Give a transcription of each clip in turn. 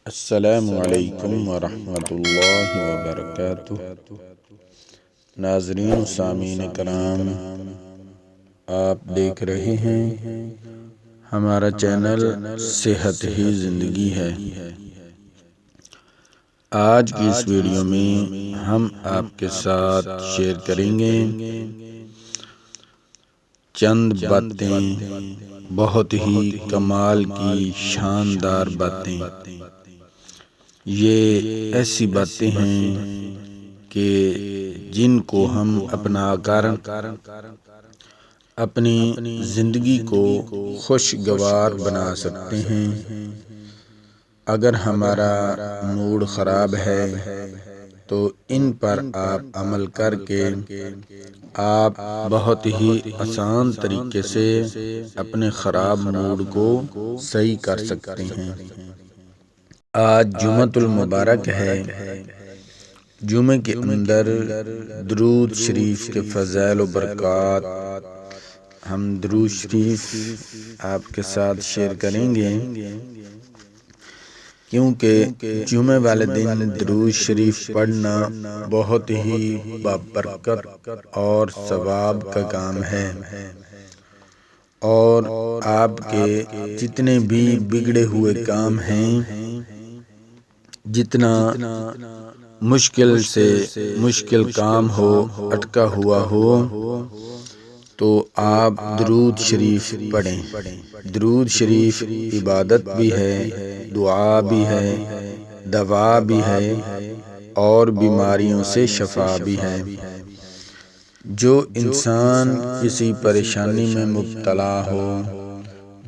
السلام علیکم ورحمۃ اللہ وبرکاتہ۔ ناظرین و سامعین کرام، آپ دیکھ رہے ہیں ہمارا چینل صحت ہی زندگی ہے۔ آج کی اس ویڈیو میں ہم آپ کے ساتھ شیئر کریں گے چند باتیں، بہت ہی کمال کی شاندار باتیں۔ یہ ایسی باتیں ہیں کہ جن کو ہم اپنا کر اپنی زندگی کو خوشگوار بنا سکتے ہیں۔ اگر ہمارا موڈ خراب ہے تو ان پر آپ عمل کر کے آپ بہت ہی آسان طریقے سے اپنے خراب موڈ کو صحیح کر سکتے ہیں۔ آج جمعۃ المبارک ہے۔ جمعے کے اندر درود شریف کے فضائل و برکات ہم درود شریف آپ کے ساتھ شیئر کریں گے، کیونکہ جمعے والے دن درود شریف پڑھنا بہت ہی بابرکت اور ثواب کا کام ہے، اور آپ کے جتنے بھی بگڑے ہوئے کام ہیں، جتنا مشکل سے مشکل کام ہو، اٹکا ہوا ہو، تو آپ درود شریف پڑھیں۔ درود شریف عبادت بھی ہے، دعا بھی ہے، دوا بھی ہے، اور بیماریوں سے شفا بھی ہے۔ جو انسان کسی پریشانی میں مبتلا ہو،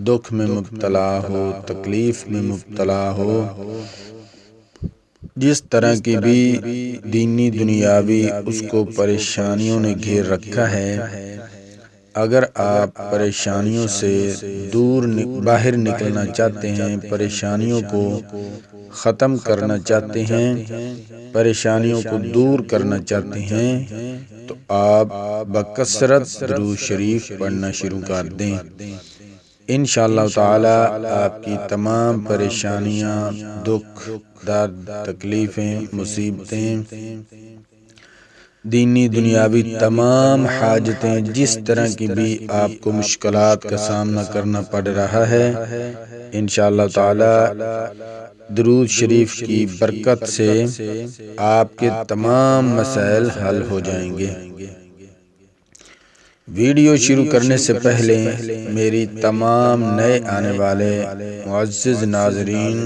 دکھ میں مبتلا ہو، تکلیف میں مبتلا ہو، جس طرح کی بھی دینی دنیاوی اس کو پریشانیوں نے گھیر رکھا ہے، اگر آپ پریشانیوں سے باہر نکلنا چاہتے ہیں، پریشانیوں کو ختم کرنا چاہتے ہیں، پریشانیوں کو دور کرنا چاہتے ہیں، تو آپ بکثرت درود شریف پڑھنا شروع کر دیں۔ انشاءاللہ تعالی آپ کی تمام پریشانیاں، دکھ، درد، تکلیفیں، مصیبتیں، دینی دنیاوی تمام حاجتیں، جس طرح کی بھی آپ کو مشکلات کا سامنا کرنا پڑ رہا ہے، انشاءاللہ تعالی درود شریف کی برکت سے آپ کے تمام مسائل حل ہو جائیں گے۔ ویڈیو شروع کرنے سے پہلے میری تمام نئے آنے والے معزز ناظرین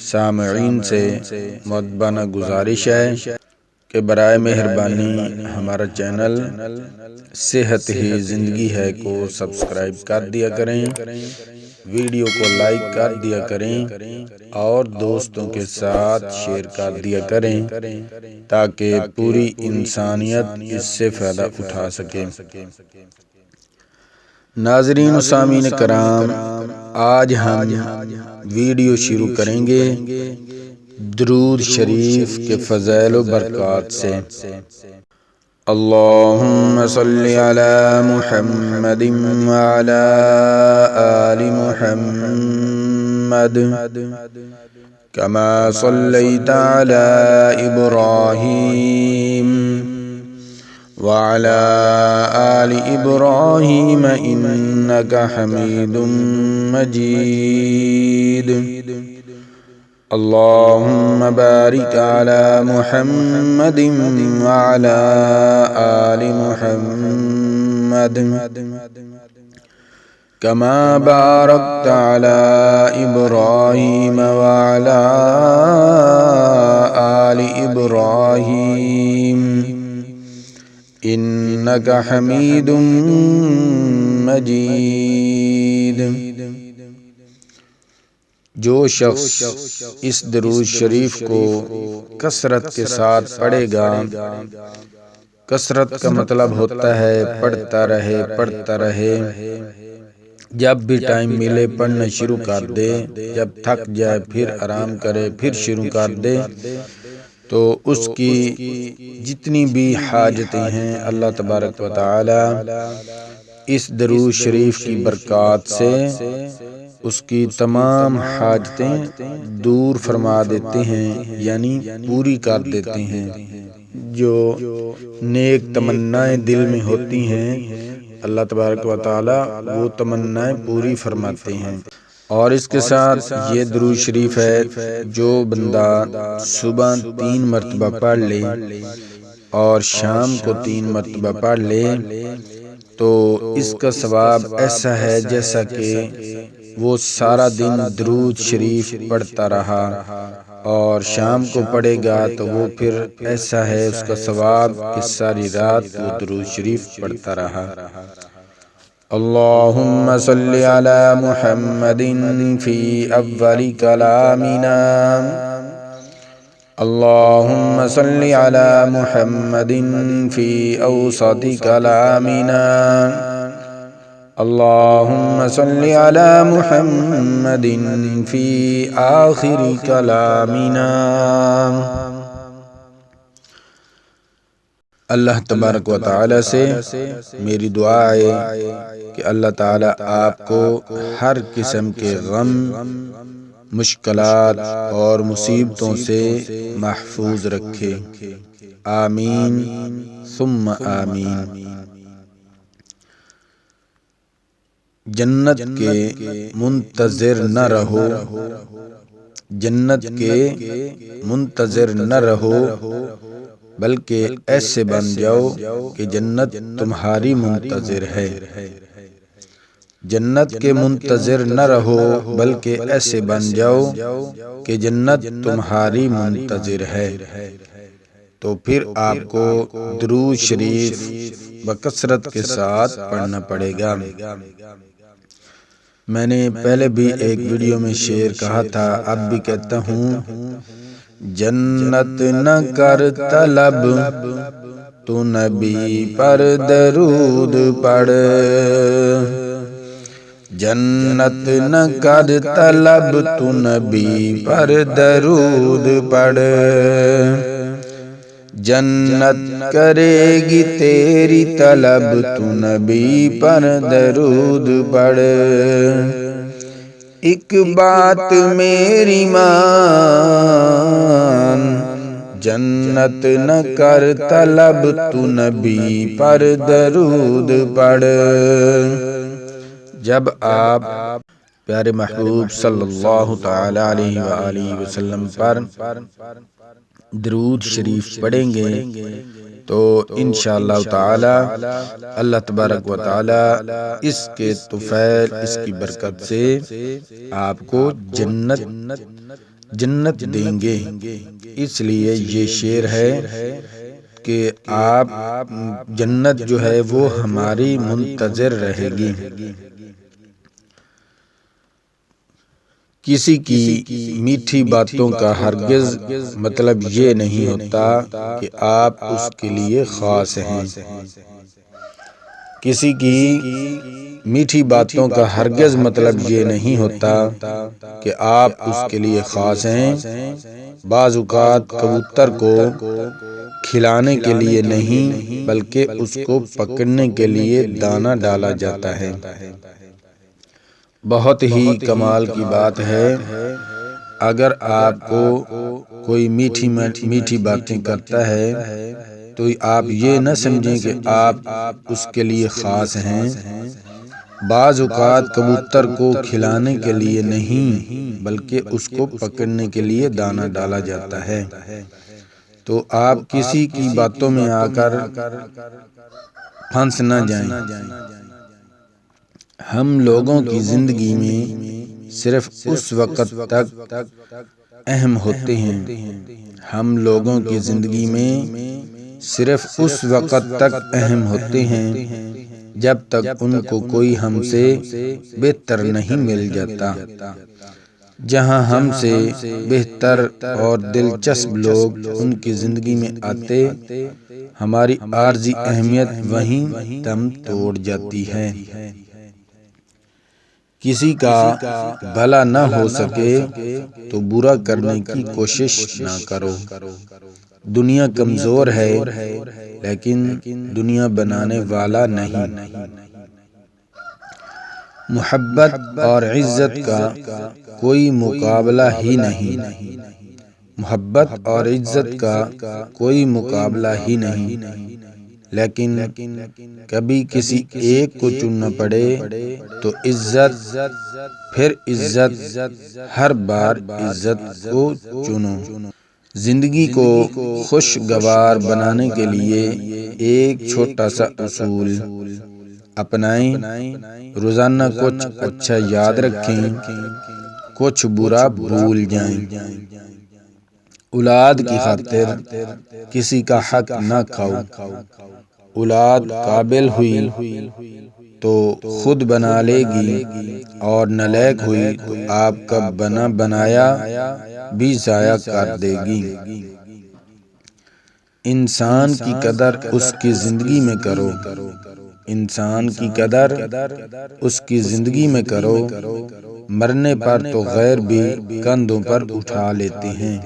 سامعین سے مؤدبانہ گزارش ہے کہ برائے مہربانی ہمارا چینل صحت ہی زندگی ہے کو سبسکرائب کر دیا کریں، ویڈیو کو لائک کر دیا کریں، اور دوستوں کے ساتھ شیئر کر دیا کریں تاکہ پوری انسانیت اس سے فائدہ اٹھا سکے۔ ناظرین و سامعین کرام، آج ہم ویڈیو شروع کریں گے درود شریف کے فضائل و برکات سے۔ اللہم صلی علی محمد وعلی آل محمد کما صلیت علی ابراہیم وعلی آل ابراہیم انک حمید مجید۔ اللہم بارک علی محمد وعلی آل محمد کما بارکت علی ابراہیم وعلی آل ابراہیم انک حمید مجید۔ جو شخص اس درود شریف کو کثرت کے ساتھ پڑھے گا، کثرت کا مطلب ہوتا ہے پڑھتا رہے پڑھتا رہے، جب بھی ٹائم ملے پڑھنا شروع کر دے، جب تھک جائے پھر آرام کرے، پھر شروع کر دے، تو اس کی جتنی بھی حاجتیں ہیں اللہ تبارک و تعالی اس درود شریف کی برکات سے اس کی تمام حاجتیں دور فرما دیتے ہیں، یعنی پوری کر دیتے ہیں۔ جو نیک تمنائیں دل میں ہوتی ہیں اللہ تبارک و تعالی وہ تمنائیں پوری فرماتے ہیں۔ اور اس کے ساتھ یہ درود شریف ہے، جو بندہ صبح 3 مرتبہ پڑھ لے اور شام کو 3 مرتبہ پڑھ لے تو اس کا ثواب ایسا ہے جیسا کہ وہ سارا دن درود شریف پڑھتا رہا، اور شام کو پڑھے گا تو وہ پھر ایسا ہے اس کا ثواب کہ ساری رات وہ درود شریف پڑھتا رہا۔ اللہم صلی علی محمد فی اول کلامنا، اللہم صلی علی محمد فی اوسط کلامنا، اللہم صلی علی محمد فی آخر کلامنا۔ اللہ تبارک و تعالی سے میری دعا ہے کہ اللہ تعالی آپ کو ہر قسم کے غم، مشکلات اور مصیبتوں سے محفوظ رکھے، آمین ثم آمین۔ جنت کے منتظر نہ رہو، جنت کے منتظر نہ رہو، بلکہ ایسے بن جاؤ کہ جنت تمہاری منتظر ہے۔ جنت کے منتظر نہ رہو بلکہ ایسے بن جاؤ کہ جنت تمہاری منتظر ہے۔ تو پھر آپ کو درود شریف بکثرت کے ساتھ پڑھنا پڑے گا۔ میں نے پہلے بھی ایک ویڈیو میں شعر کہا تھا، اب بھی کہتا ہوں، جنت نہ کر طلب تو نبی پر درود پڑھ، جنت نہ کر طلب تو نبی پر درود پڑھ، جنت کرے گی تیری طلب تو نبی پر درود پڑھ۔ ایک بات میری مان، جنت نہ کر طلب تو نبی پر درود پڑھ۔ جب آپ پیارے محبوب صلی اللہ تعالی علیہ وآلہ وسلم پر درود شریف پڑھیں گے تو انشاءاللہ تعالی اللہ تبارک و تعالی اس کے طفیل، اس کی برکت سے آپ کو جنت دیں گے۔ اس لیے یہ شعر ہے کہ آپ جنت جو ہے وہ ہماری منتظر رہے گی۔ کسی کی میٹھی باتوں کا ہرگز مطلب یہ نہیں ہوتا کہ آپ اس کے لیے خاص ہیں۔ کسی کی میٹھی باتوں کا ہرگز مطلب یہ نہیں ہوتا کہ آپ اس کے لیے خاص ہیں۔ بعض اوقات کبوتر کو کھلانے کے لیے نہیں بلکہ اس کو پکڑنے کے لیے دانہ ڈالا جاتا ہے۔ بہت ہی کمال کی بات ہے، اگر آپ کو کوئی میٹھی باتیں کرتا ہے تو آپ یہ نہ سمجھیں کہ آپ اس کے لیے خاص ہیں۔ بعض اوقات کبوتر کو کھلانے کے لیے نہیں بلکہ اس کو پکڑنے کے لیے دانہ ڈالا جاتا ہے۔ تو آپ کسی کی باتوں میں آ کر پھنس نہ جائیں۔ ہم لوگوں کی زندگی میں صرف اس وقت تک اہم ہوتے ہیں، ہم لوگوں کی زندگی میں صرف اس وقت تک اہم ہوتے ہیں جب تک ان کو کوئی ہم سے بہتر نہیں مل جاتا۔ جہاں ہم سے بہتر اور دلچسپ لوگ ان کی زندگی میں آتے، ہماری عارضی اہمیت وہیں دم توڑ جاتی ہے۔ کسی کا بھلا نہ ہو سکے تو برا کرنے کی کوشش نہ کرو۔ دنیا کمزور ہے لیکن دنیا بنانے والا نہیں۔ محبت اور عزت کا کوئی مقابلہ ہی نہیں، محبت اور عزت کا کوئی مقابلہ ہی نہیں، لیکن کبھی کسی ایک کو چننا پڑے تو عزت، پھر عزت، ہر بار عزت کو چنو۔ زندگی کو خوشگوار بنانے کے لیے ایک چھوٹا سا اصول اپنائیں، روزانہ کچھ اچھا یاد رکھیں، کچھ برا بھول جائیں۔ اولاد کی خاطر کسی کا حق نہ کھاؤ، اولاد قابل ہوئی تو خود بنا لے گی اور نالائق ہوئی تو آپ کا بنا بنایا بھی ضائع کر دے گی۔ انسان کی قدر اس کی زندگی میں کرو، انسان کی قدر اس کی زندگی میں کرو، مرنے پر تو غیر بھی کندھوں پر اٹھا لیتے ہیں۔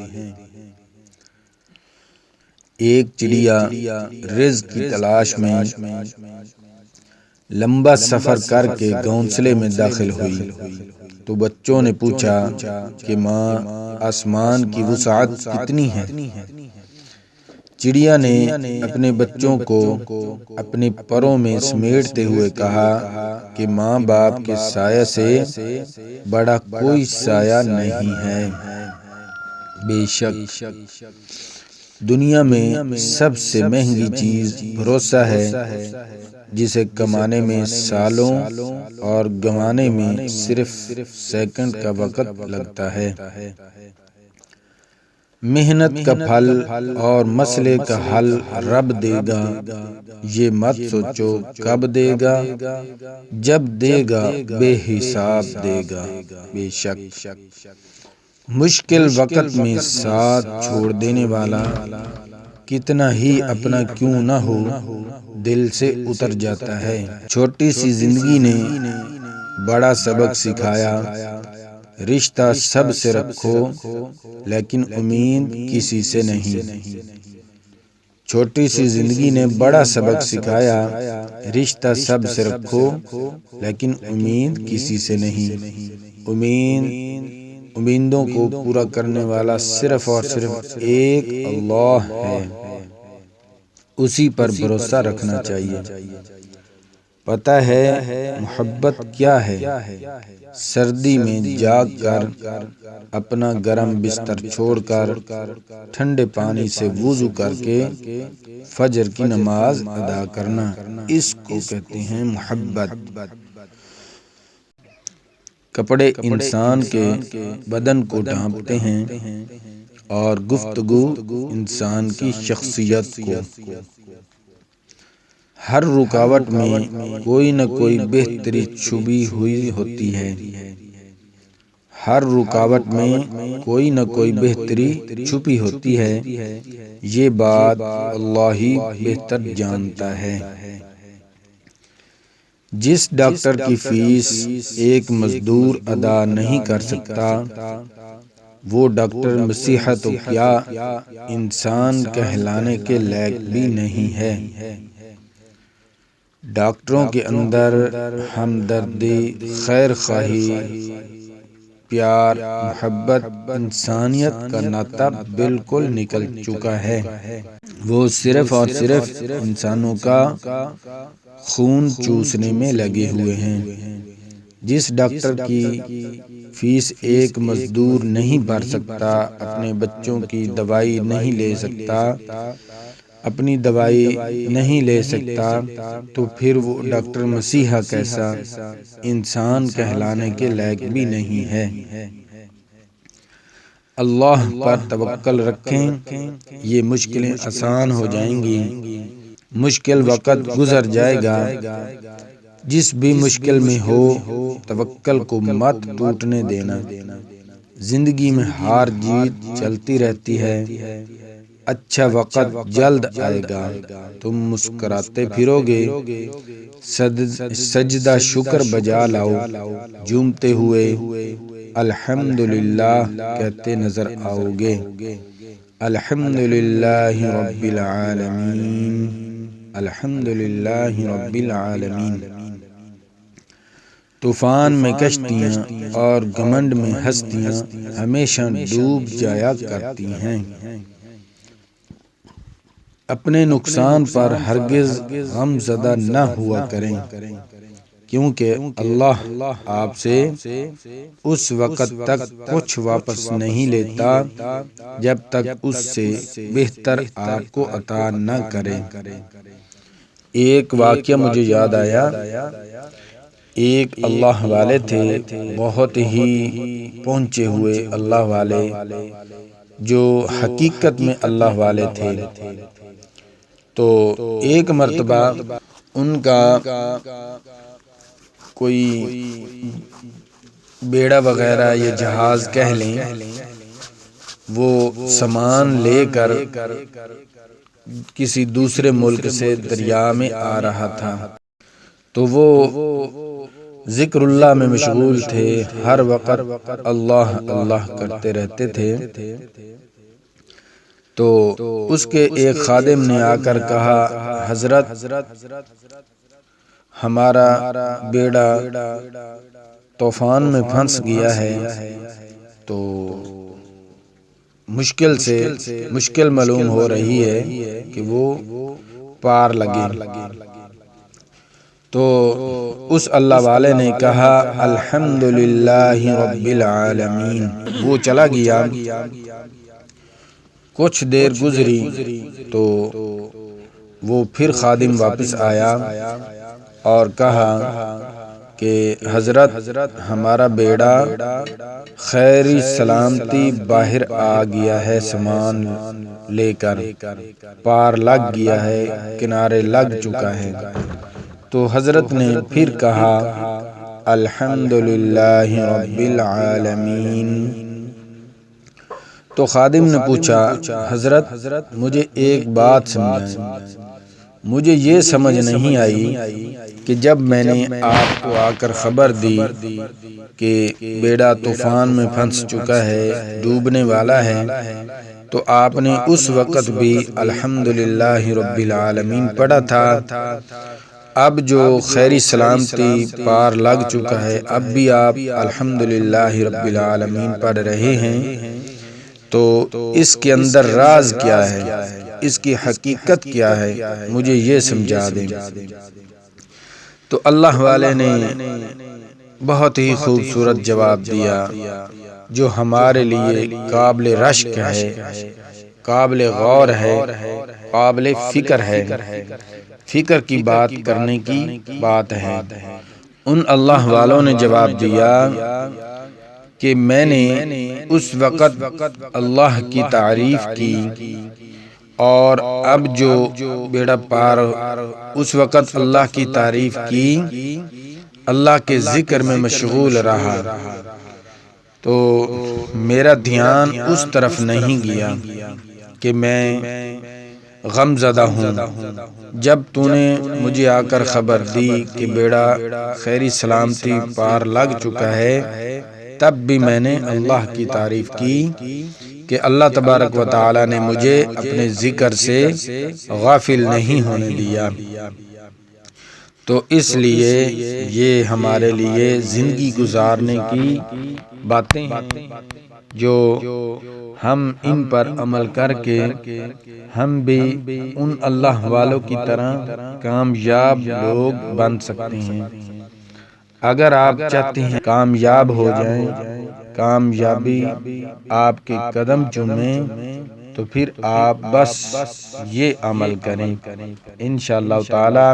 ایک چڑیا رزق کی تلاش میں لمبا سفر کر کے گھونسلے میں داخل ہوئی تو بچوں نے پوچھا کہ ماں، آسمان کی وسعت کتنی ہے؟ چڑیا نے اپنے بچوں کو اپنے پروں میں سمیٹتے ہوئے کہا کہ ماں باپ کے سایہ سے بڑا کوئی سایہ نہیں ہے۔ بے شک دنیا میں سب سے مہنگی چیز بھروسہ ہے، جسے کمانے میں سالوں اور گنوانے میں صرف سیکنڈ کا وقت لگتا ہے۔ محنت کا پھل اور مسئلے کا حل رب دے گا، یہ مت سوچو کب دے گا، جب دے گا بے حساب دے گا۔ بے شک مشکل وقت میں ساتھ چھوڑ دینے والا کتنا ہی اپنا کیوں نہ ہو دل سے اتر جاتا ہے۔ چھوٹی سی زندگی نے بڑا سبق سکھایا، رشتہ سب سے رکھو لیکن امید کسی سے نہیں۔ چھوٹی سی زندگی نے بڑا سبق سکھایا، رشتہ سب سے رکھو لیکن امید کسی سے نہیں۔ امیدوں کو پورا کرنے والا صرف اور صرف ایک اللہ ہے، اسی پر بھروسہ رکھنا چاہیے۔ پتہ ہے محبت کیا ہے؟ سردی میں جاگ کر اپنا گرم بستر چھوڑ کر ٹھنڈے پانی سے وضو کر کے فجر کی نماز ادا کرنا، اس کو کہتے ہیں محبت۔ کپڑے انسان کے بدن کو ڈھانپتے ہیں اور گفتگو انسان کی شخصیت کو۔ ہر رکاوٹ میں کوئی نہ کوئی بہتری چھپی ہوئی ہوتی ہے، ہر رکاوٹ میں کوئی نہ کوئی بہتری چھپی ہوتی ہے، یہ بات اللہ ہی بہتر جانتا ہے۔ جس ڈاکٹر کی فیس ایک مزدور ادا نہیں کر سکتا، وہ ڈاکٹر مسیحا تو کیا انسان کہلانے کے لائق بھی نہیں ہے۔ ڈاکٹروں کے اندر ہمدردی، خیر خواہی، پیار، محبت، انسانیت کا ناطہ بالکل نکل چکا ہے۔ وہ صرف اور صرف انسانوں کا خون چوسنے میں لگے ہوئے ہیں۔ جس ڈاکٹر کی فیس ایک مزدور نہیں بھر سکتا، اپنے بچوں کی دوائی نہیں لے سکتا، اپنی دوائی نہیں لے سکتا، تو پھر وہ ڈاکٹر مسیحا کیسا انسان کہلانے کے لائق بھی نہیں ہے۔ اللہ پر توکل رکھیں، یہ مشکلیں آسان ہو جائیں گی، مشکل وقت گزر جائے گا۔ جس بھی مشکل میں ہو توکل کو مت ٹوٹنے دینا۔ زندگی میں ہار جیت چلتی رہتی ہے، اچھا وقت جلد آئے گا، تم مسکراتے پھرو گے، سجدہ شکر بجا لاؤ، جھومتے ہوئے الحمدللہ کہتے نظر آؤ گے۔ الحمدللہ رب العالمین، الحمدللہ رب العالمین۔ طوفان میں کشتیاں اور گھمنڈ میں ہستیاں ہمیشہ ڈوب جایا کرتی ہیں۔ اپنے نقصان پر ہرگز غم زدہ نہ ہوا کریں، کیونکہ اللہ آپ سے اس وقت تک کچھ واپس نہیں لیتا جب تک اس سے بہتر آپ کو عطا نہ کرے۔ ایک واقعہ مجھے یاد آیا، ایک اللہ والے تھے، بہت ہی پہنچے ہوئے اللہ والے، جو حقیقت میں اللہ والے تھے۔ تو ایک مرتبہ ان کا کوئی بیڑا وغیرہ یا جہاز کہہ لیں، وہ سامان لے کر کسی دوسرے ملک سے دریا میں آ رہا تھا، تو وہ ذکر اللہ میں مشغول تھے، ہر وقت اللہ اللہ کرتے رہتے تھے۔ تو اس کے ایک خادم نے آ کر کہا، حضرت ہمارا بیڑا طوفان میں پھنس گیا ہے، تو مشکل معلوم ہو رہی ہے کہ وہ پار لگے۔ تو اس اللہ والے نے کہا، الحمدللہ رب العالمین۔ وہ چلا گیا۔ کچھ دیر گزری تو وہ پھر خادم واپس آیا اور کہا کہ حضرت ہمارا بیڑا خیری سلامتی باہر آ گیا ہے، سامان لے کر پار لگ گیا ہے، کنارے لگ چکا ہے۔ تو حضرت نے پھر کہا، الحمدللہ رب العالمین۔ تو خادم نے پوچھا، حضرت مجھے ایک بات سمجھائیں، مجھے یہ سمجھ نہیں آئی کہ جب میں نے آپ کو آ کر خبر دی کہ بیڑا طوفان میں پھنس چکا ہے، ڈوبنے والا ہے، تو آپ نے اس وقت بھی الحمدللہ رب العالمین پڑھا تھا۔ اب جو خیری سلامتی پار لگ چکا ہے، اب بھی آپ الحمدللہ رب العالمین پڑھ رہے ہیں، تو اس کے اندر راز کیا ہے، اس کی حقیقت کیا ہے، مجھے یہ سمجھا دیں۔ تو اللہ والے نے بہت ہی خوبصورت جواب دیا، جو ہمارے لیے قابل رشک ہے، قابل غور ہے، قابل فکر ہے، فکر کی بات کرنے کی بات ہے۔ ان اللہ والوں نے جواب دیا کہ میں نے اس وقت اللہ کی تعریف کی، اور اب جو بیڑا پار، اس وقت اللہ کی تعریف کی، اللہ کے ذکر میں مشغول رہا، تو میرا دھیان اس طرف نہیں گیا کہ میں غم زدہ ہوں۔ جب تو نے مجھے آ کر خبر دی کہ بیڑا خیری سلامتی پار لگ چکا ہے، تب بھی میں نے اللہ کی تعریف کی کہ اللہ تبارک و تعالی نے مجھے اپنے ذکر سے غافل نہیں ہونے دیا۔ تو اس لیے یہ ہمارے لیے زندگی گزارنے کی باتیں ہیں، جو ہم ان پر عمل کر کے ہم بھی ان اللہ والوں کی طرح کامیاب لوگ بن سکتے ہیں۔ اگر آپ چاہتے ہیں کامیاب ہو جائیں، کامیابی آپ کے قدم چومیں، تو پھر آپ بس یہ عمل کریں، انشاءاللہ تعالی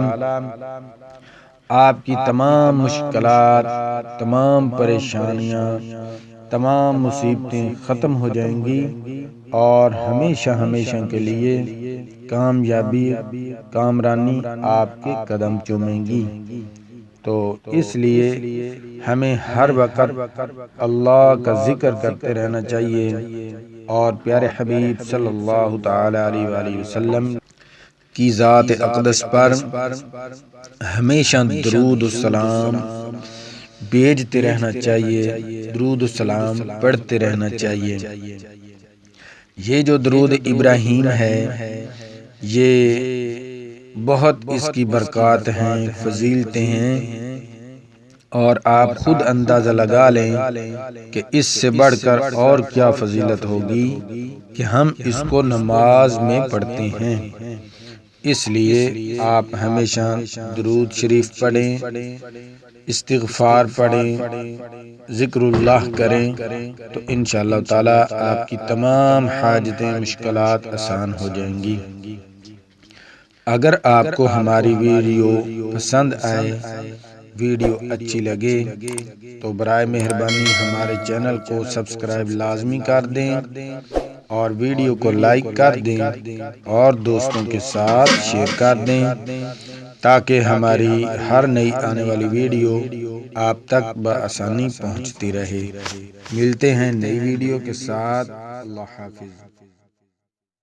آپ کی تمام مشکلات، تمام پریشانیاں، تمام مصیبتیں ختم ہو جائیں گی، اور ہمیشہ ہمیشہ کے لیے کامیابی، کامرانی آپ کے قدم چومیں گی۔ تو اس لیے ہمیں ہر وقت اللہ کا ذکر کرتے رہنا چاہیے، اور پیارے حبیب صلی اللہ تعالی علیہ وآلہ وسلم کی ذات اقدس پر ہمیشہ درود و سلام بھیجتے رہنا چاہیے، درود و سلام پڑھتے رہنا چاہیے۔ یہ جو درود ابراہیم ہے، یہ بہت اس کی برکات ہیں، فضیلتیں ہیں، اور آپ خود اندازہ لگا لیں کہ اس سے بڑھ کر اور کیا فضیلت ہوگی کہ ہم اس کو نماز میں پڑھتے ہیں۔ اس لیے آپ ہمیشہ درود شریف پڑھیں، استغفار پڑھیں، ذکر اللہ کریں، تو انشاءاللہ تعالی آپ کی تمام حاجتیں مشکلات آسان ہو جائیں گی۔ اگر آپ کو ہماری ویڈیو پسند آئے، ویڈیو اچھی لگے تو برائے مہربانی ہمارے چینل کو سبسکرائب لازمی کر دیں اور ویڈیو کو لائک کر دیں اور دوستوں کے ساتھ شیئر کر دیں تاکہ ہماری ہر نئی آنے والی ویڈیو آپ تک بآسانی پہنچتی رہے۔ ملتے ہیں نئی ویڈیو کے ساتھ۔ اللہ حافظ۔